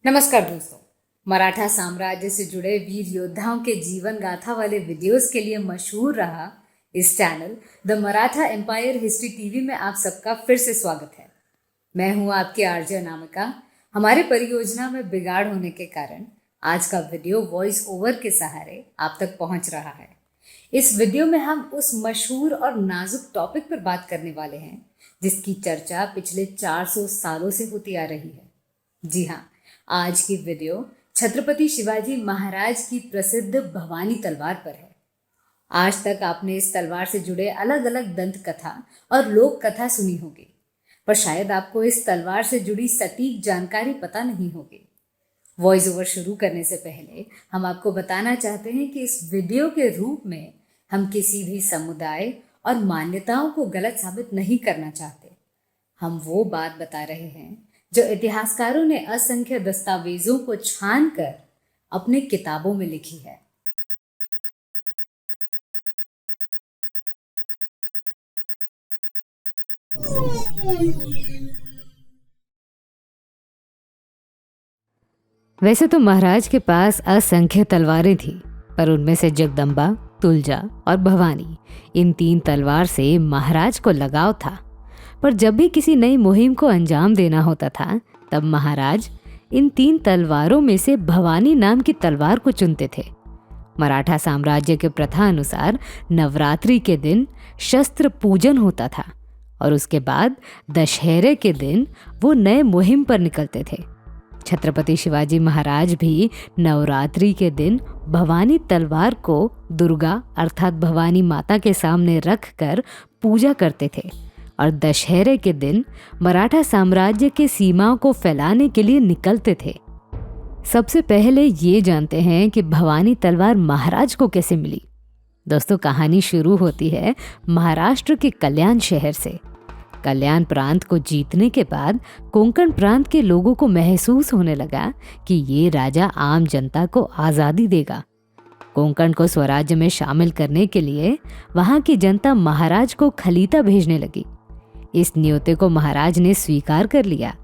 नमस्कार दोस्तों। मराठा साम्राज्य से जुड़े वीर योद्धाओं के जीवन गाथा वाले वीडियोस के लिए मशहूर रहा इस channel the Maratha empire history TV में आप सबका फिर से स्वागत है। मैं हूं आपकी आरजे अनामिका। हमारे परियोजना में बिगाड़ होने के कारण आज का वीडियो वॉइस ओवर के सहारे आप तक पहुंच रहा है। इस वीडियो में हम उस मशहूर और नाजुक टॉपिक पर बात करने वाले हैं जिसकी चर्चा पिछले 400 सालों से होती आ रही है। जी हाँ, आज की वीडियो छत्रपति शिवाजी महाराज की प्रसिद्ध भवानी तलवार पर है। आज तक आपने इस तलवार से जुड़े अलग अलग दंत कथा और लोक कथा सुनी होगी, पर शायद आपको इस तलवार से जुड़ी सटीक जानकारी पता नहीं होगी। वॉइस ओवर शुरू करने से पहले हम आपको बताना चाहते हैं कि इस वीडियो के रूप में हम किसी भी समुदाय और मान्यताओं को गलत साबित नहीं करना चाहते। हम वो बात बता रहे हैं जो इतिहासकारों ने असंख्य दस्तावेजों को छानकर अपने किताबों में लिखी है। वैसे तो महाराज के पास असंख्य तलवारें थी, पर उनमें से जगदम्बा, तुलजा और भवानी, इन 3 तलवार से महाराज को लगाव था। पर जब भी किसी नई मुहिम को अंजाम देना होता था, तब महाराज इन 3 तलवारों में से भवानी नाम की तलवार को चुनते थे। मराठा साम्राज्य के प्रथा अनुसार नवरात्रि के दिन शस्त्र पूजन होता था और उसके बाद दशहरे के दिन वो नए मुहिम पर निकलते थे। छत्रपति शिवाजी महाराज भी नवरात्रि के दिन भवानी तलवार को दुर्गा अर्थात भवानी माता के सामने रखकर पूजा करते थे और दशहरे के दिन मराठा साम्राज्य के सीमाओं को फैलाने के लिए निकलते थे। सबसे पहले ये जानते हैं कि भवानी तलवार महाराज को कैसे मिली। दोस्तों, कहानी शुरू होती है महाराष्ट्र के कल्याण शहर से। कल्याण प्रांत को जीतने के बाद कोंकण प्रांत के लोगों को महसूस होने लगा कि ये राजा आम जनता को आज़ादी देगा। कोंकण को स्वराज्य में शामिल करने के लिए वहां की जनता महाराज को खलीता भेजने लगी। इस न्योते को महाराज ने स्वीकार कर लिया।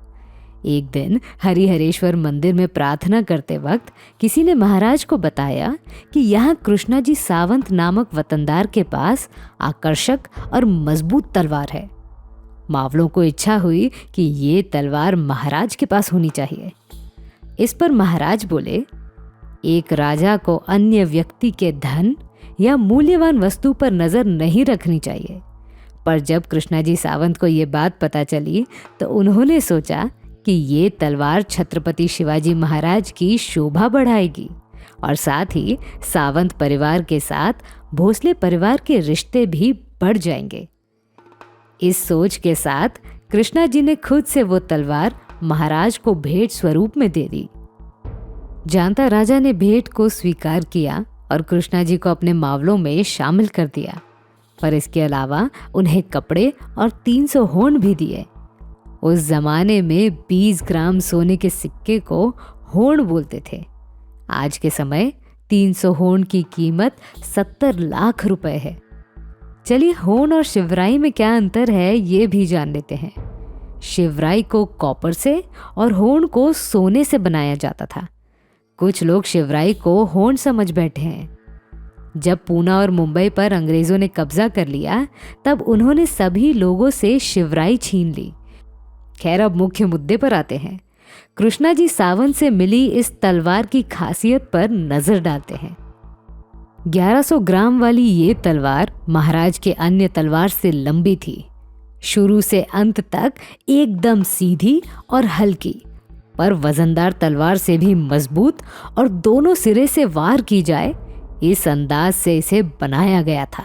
एक दिन हरिहरेश्वर मंदिर में प्रार्थना करते वक्त किसी ने महाराज को बताया कि यहाँ कृष्णाजी सावंत नामक वतनदार के पास आकर्षक और मजबूत तलवार है। मावलों को इच्छा हुई कि ये तलवार महाराज के पास होनी चाहिए। इस पर महाराज बोले, एक राजा को अन्य व्यक्ति के धन या मूल्यवान वस्तु पर नजर नहीं रखनी चाहिए। पर जब कृष्णाजी सावंत को ये बात पता चली तो उन्होंने सोचा कि ये तलवार छत्रपति शिवाजी महाराज की शोभा बढ़ाएगी और साथ ही सावंत परिवार के साथ भोसले परिवार के रिश्ते भी बढ़ जाएंगे। इस सोच के साथ कृष्णा जी ने खुद से वो तलवार महाराज को भेंट स्वरूप में दे दी। जानता राजा ने भेंट को स्वीकार किया और कृष्णा जी को अपने मावलों में शामिल कर दिया, पर इसके अलावा उन्हें कपड़े और 300 होंठ भी दिए। उस जमाने में 20 ग्राम सोने के सिक्के को होंठ बोलते थे। आज के समय 300 होंठ की कीमत 70 लाख रुपए है। चलिए, होंठ और शिवराई में क्या अंतर है ये भी जान लेते हैं। शिवराई को कॉपर से और होंठ को सोने से बनाया जाता था। कुछ लोग शिवराई को होंठ समझ बैठे हैं। जब पूना और मुंबई पर अंग्रेजों ने कब्जा कर लिया, तब उन्होंने सभी लोगों से शिवराई छीन ली। खैर, अब मुख्य मुद्दे पर आते हैं। कृष्णाजी सावंत से मिली इस तलवार की खासियत पर नजर डालते हैं। 1100 ग्राम वाली ये तलवार महाराज के अन्य तलवार से लंबी थी। शुरू से अंत तक एकदम सीधी और हल्की, पर वजनदार तलवार से भी मजबूत और दोनों सिरे से वार की जाए, इस अंदाज से इसे बनाया गया था।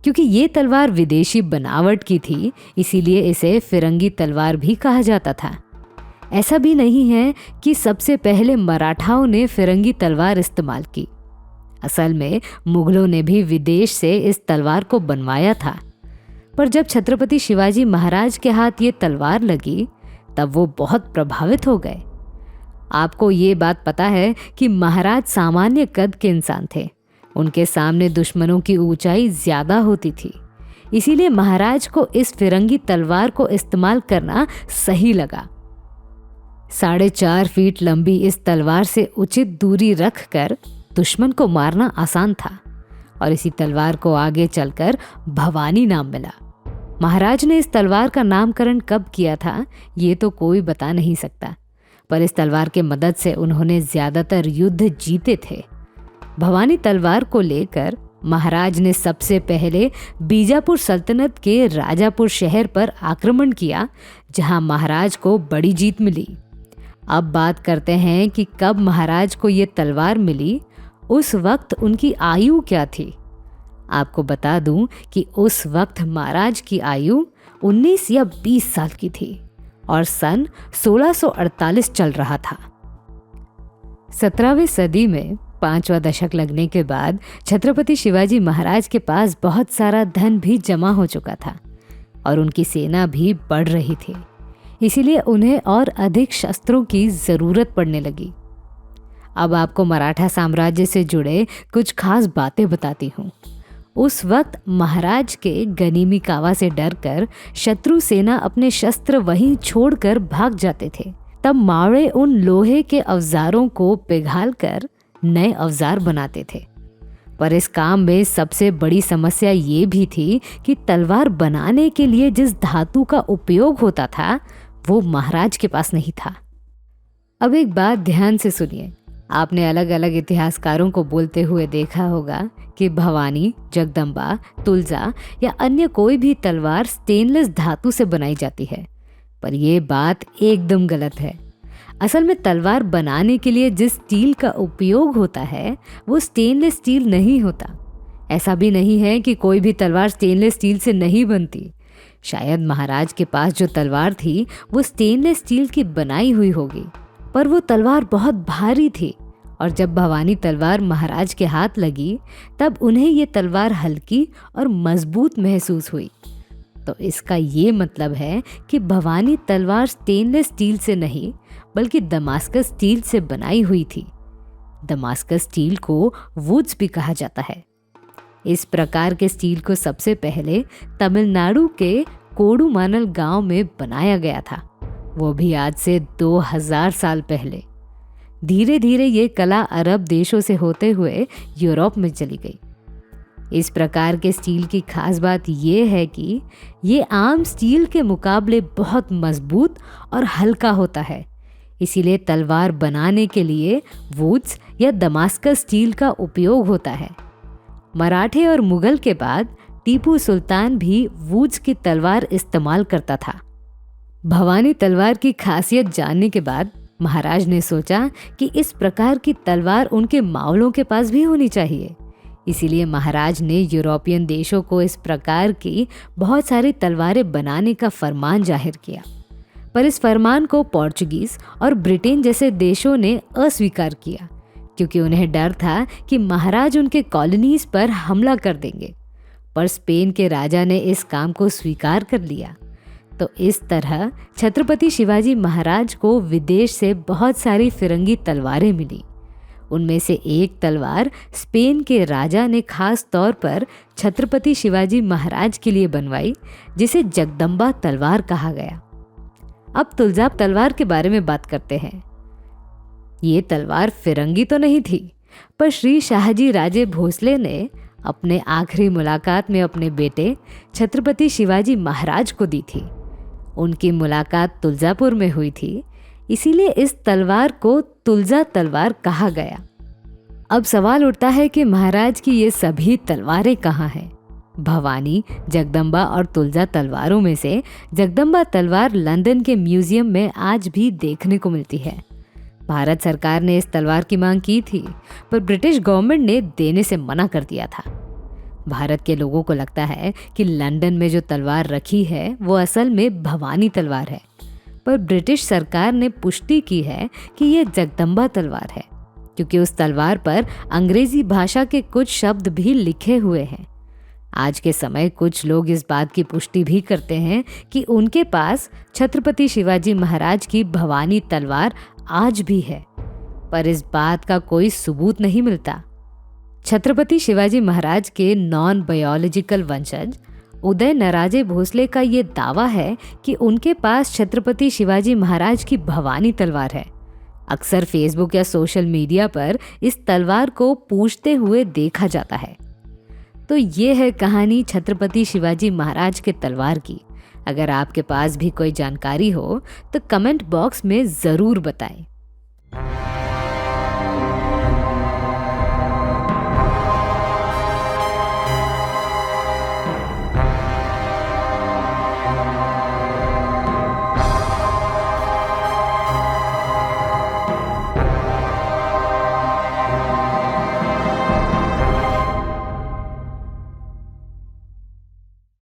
क्योंकि ये तलवार विदेशी बनावट की थी, इसीलिए इसे फिरंगी तलवार भी कहा जाता था। ऐसा भी नहीं है कि सबसे पहले मराठाओं ने फिरंगी तलवार इस्तेमाल की। असल में मुगलों ने भी विदेश से इस तलवार को बनवाया था। पर जब छत्रपति शिवाजी महाराज के हाथ ये तलवार लगी, तब वो बहुत प्रभावित हो गए। आपको ये बात पता है कि महाराज सामान्य कद के इंसान थे। उनके सामने दुश्मनों की ऊंचाई ज्यादा होती थी, इसीलिए महाराज को इस फिरंगी तलवार को इस्तेमाल करना सही लगा। 4.5 फीट लंबी इस तलवार से उचित दूरी रखकर दुश्मन को मारना आसान था और इसी तलवार को आगे चलकर भवानी नाम मिला। महाराज ने इस तलवार का नामकरण कब किया था ये तो कोई बता नहीं सकता, पर इस तलवार के मदद से उन्होंने ज्यादातर युद्ध जीते थे। भवानी तलवार को लेकर महाराज ने सबसे पहले बीजापुर सल्तनत के राजापुर शहर पर आक्रमण किया, जहां महाराज को बड़ी जीत मिली। अब बात करते हैं कि कब महाराज को ये तलवार मिली, उस वक्त उनकी आयु क्या थी। आपको बता दूं कि उस वक्त महाराज की आयु 19 या 20 साल की थी और सन 1648 चल रहा था। 17वीं सदी में 5वां दशक लगने के बाद छत्रपति शिवाजी महाराज के पास बहुत सारा धन भी जमा हो चुका था और उनकी सेना भी बढ़ रही थी, इसीलिए उन्हें और अधिक शस्त्रों की ज़रूरत पड़ने लगी। अब आपको मराठा साम्राज्य से जुड़े कुछ खास बातें बताती हूँ। उस वक्त महाराज के गनीमी कावा से डरकर शत्रु सेना अपने शस्त्र वहीं छोड़कर भाग जाते थे। तब मावड़े उन लोहे के औजारों को पिघालकर नए औजार बनाते थे, पर इस काम में सबसे बड़ी समस्या ये भी थी कि तलवार बनाने के लिए जिस धातु का उपयोग होता था वो महाराज के पास नहीं था। अब एक बात ध्यान से सुनिए। आपने अलग अलग इतिहासकारों को बोलते हुए देखा होगा कि भवानी, जगदम्बा, तुलजा या अन्य कोई भी तलवार स्टेनलेस धातु से बनाई जाती है, पर यह बात एकदम गलत है। असल में तलवार बनाने के लिए जिस स्टील का उपयोग होता है वो स्टेनलेस स्टील नहीं होता। ऐसा भी नहीं है कि कोई भी तलवार स्टेनलेस स्टील से नहीं बनती। शायद महाराज के पास जो तलवार थी वो स्टेनलेस स्टील की बनाई हुई होगी, पर वो तलवार बहुत भारी थी और जब भवानी तलवार महाराज के हाथ लगी तब उन्हें ये तलवार हल्की और मजबूत महसूस हुई। तो इसका ये मतलब है कि भवानी तलवार स्टेनलेस स्टील से नहीं बल्कि दमास्कस स्टील से बनाई हुई थी। दमास्कस स्टील को वुड्स भी कहा जाता है। इस प्रकार के स्टील को सबसे पहले तमिलनाडु के कोडुमानल गांव में बनाया गया था, वो भी आज से 2000 साल पहले। धीरे धीरे ये कला अरब देशों से होते हुए यूरोप में चली गई। इस प्रकार के स्टील की खास बात ये है कि ये आम स्टील के मुकाबले बहुत मजबूत और हल्का होता है, इसीलिए तलवार बनाने के लिए वुड्स या दमास्कस स्टील का उपयोग होता है। मराठे और मुगल के बाद टीपू सुल्तान भी वुड्स की तलवार इस्तेमाल करता था। भवानी तलवार की खासियत जानने के बाद महाराज ने सोचा कि इस प्रकार की तलवार उनके मावलों के पास भी होनी चाहिए। इसीलिए महाराज ने यूरोपियन देशों को इस प्रकार की बहुत सारी तलवारें बनाने का फरमान जाहिर किया, पर इस फरमान को पोर्चुगीज और ब्रिटेन जैसे देशों ने अस्वीकार किया, क्योंकि उन्हें डर था कि महाराज उनके कॉलोनीज पर हमला कर देंगे। पर स्पेन के राजा ने इस काम को स्वीकार कर लिया। तो इस तरह छत्रपति शिवाजी महाराज को विदेश से बहुत सारी फिरंगी तलवारें मिली। उनमें से एक तलवार स्पेन के राजा ने खास तौर पर छत्रपति शिवाजी महाराज के लिए बनवाई, जिसे जगदम्बा तलवार कहा गया। अब तुलजा तलवार के बारे में बात करते हैं। ये तलवार फिरंगी तो नहीं थी, पर श्री शाहजी राजे भोसले ने अपने आखिरी मुलाकात में अपने बेटे छत्रपति शिवाजी महाराज को दी थी। उनकी मुलाकात तुलजापुर में हुई थी, इसीलिए इस तलवार को तुलजा तलवार कहा गया। अब सवाल उठता है कि महाराज की ये सभी तलवारें कहाँ हैं? भवानी, जगदम्बा और तुलजा तलवारों में से जगदम्बा तलवार लंदन के म्यूजियम में आज भी देखने को मिलती है। भारत सरकार ने इस तलवार की मांग की थी, पर ब्रिटिश गवर्नमेंट ने देने से मना कर दिया था। भारत के लोगों को लगता है कि लंदन में जो तलवार रखी है वो असल में भवानी तलवार है, पर ब्रिटिश सरकार ने पुष्टि की है कि ये जगदम्बा तलवार है, क्योंकि उस तलवार पर अंग्रेजी भाषा के कुछ शब्द भी लिखे हुए हैं। आज के समय कुछ लोग इस बात की पुष्टि भी करते हैं कि उनके पास छत्रपति शिवाजी महाराज की भवानी तलवार आज भी है, पर इस बात का कोई सबूत नहीं मिलता। छत्रपति शिवाजी महाराज के नॉन बायोलॉजिकल वंशज उदय नराजे भोसले का ये दावा है कि उनके पास छत्रपति शिवाजी महाराज की भवानी तलवार है। अक्सर फेसबुक या सोशल मीडिया पर इस तलवार को पूजते हुए देखा जाता है। तो ये है कहानी छत्रपति शिवाजी महाराज के तलवार की। अगर आपके पास भी कोई जानकारी हो तो कमेंट बॉक्स में ज़रूर बताएं।